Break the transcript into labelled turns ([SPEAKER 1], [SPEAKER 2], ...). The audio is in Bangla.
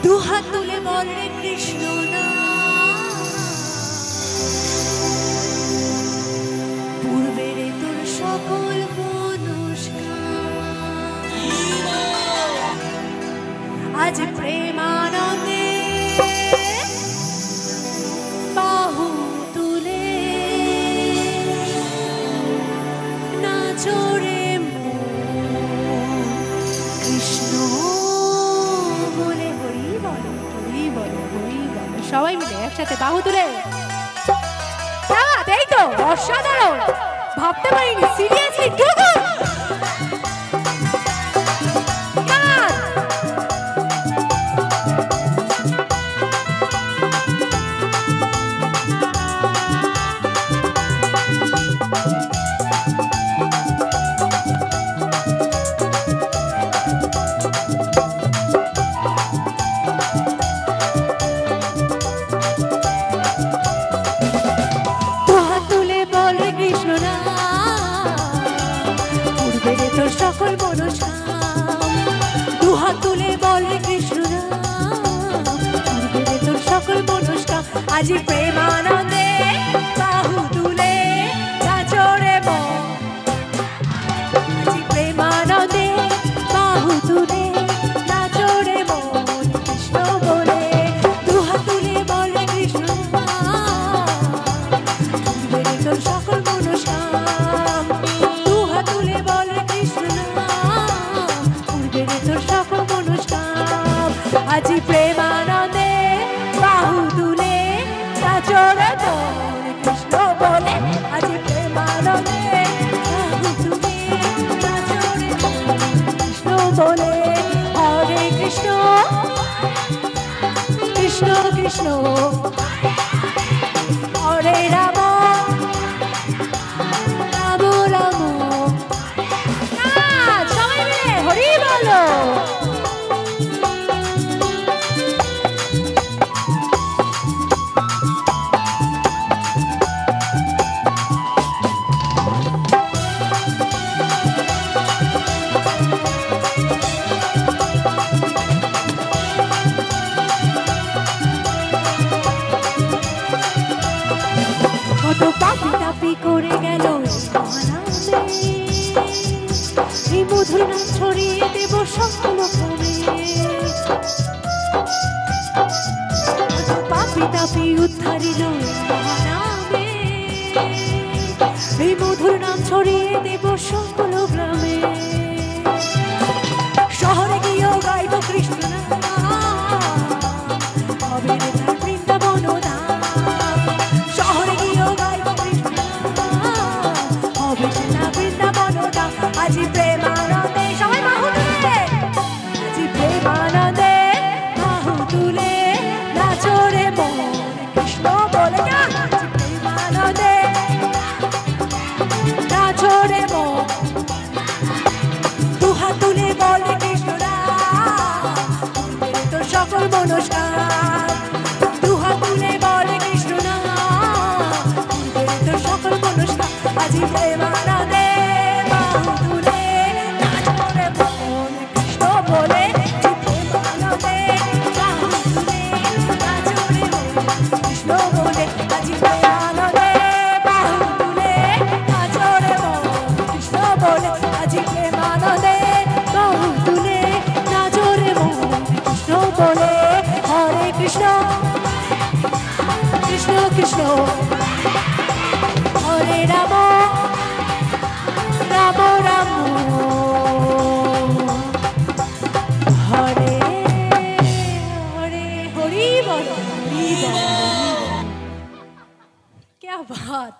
[SPEAKER 1] দুহাত তুলে বল রে কৃষ্ণ না, পূর্বের তোর সকল মনস্কামনা আজ প্রেমানন্দে বাহু তুলে নাচো রে কৃষ্ণ বলে। হরি বল হরি বল হরি বল, সবাই মিলে একসাথে বাহু তুলে। এই তো অসাধারণ, ভাবতে পারিনি সিরিয়াসলি টুকু। সকল মনস্কামনা দুহাত তুলে বল রে কৃষ্ণ না, পূর্বের তোর সকল মনস্কামনা আজ প্রেমানন্দে বাহু তুলে নাচো রে মন। আজ প্রেমানন্দে বাহু তুলে নাচো রে মন কৃষ্ণ বলে। দুহাত তুলে বল রে কৃষ্ণ না, পূর্বের তোর সকল মনস্কামনা দুহাত তুলে বল রে কৃষ্ণ না, পূর্বের তোর সকল মনস্কামনা আজ প্রেমানন্দে বাহু তুলে নাচো রে মন কৃষ্ণ বলে। আজ প্রেমানন্দে বাহু তুলে নাচো রে মন কৃষ্ণ বলে। হরে কৃষ্ণ কৃষ্ণ কৃষ্ণ হরে রাম রাম রাম। সবাই মিলে হরি বলো। কত পাপি তাপি করে গেল এই মধুর নাম ছড়িয়ে দেব সকল গ্রামে। কত পাপি তাপি উদ্ধারিল নামে, এই মধুর নাম ছড়িয়ে দেব সকল গ্রামে। শহরে গিয়েও গাইব কৃষ্ণ নাম, হবে রে তার বৃন্দাবন ধাম। শহরে গিয়েও গাইব কৃষ্ণ নাম, হবে সে না বৃন্দাবন ধাম। আজ প্রেমানন্দে সবাই বাহু তুলে, আজ প্রেমানন্দে বাহু তুলে নাচো রে মন কৃষ্ণ বলে। আজ প্রেমানন্দে নাচো রে মন, দুহাত তুলে বল কৃষ্ণ নাম, পূর্বের তোর সকল মনস্কামনা দুহাত তুলে বল কৃষ্ণ নাম, পূর্বের তোর সকল মনস্কামনা আজ প্রেমানন্দে বাহু তুলে নাচো রে মন কৃষ্ণ বলে। প্রেমানন্দে বাহু তুলে নাচো রে মন কৃষ্ণ বলে। আজ প্রেমানন্দে বাহু তুলে নাচো রে মন কৃষ্ণ বলে। আজ প্রেমানন্দে বাহু তুলে নাচো রে মন কৃষ্ণ বলে। হরে কৃষ্ণ কৃষ্ণ কৃষ্ণ হরে রাম রাম রাম হরে হরে। হরি বল হরি বল। क्या बात।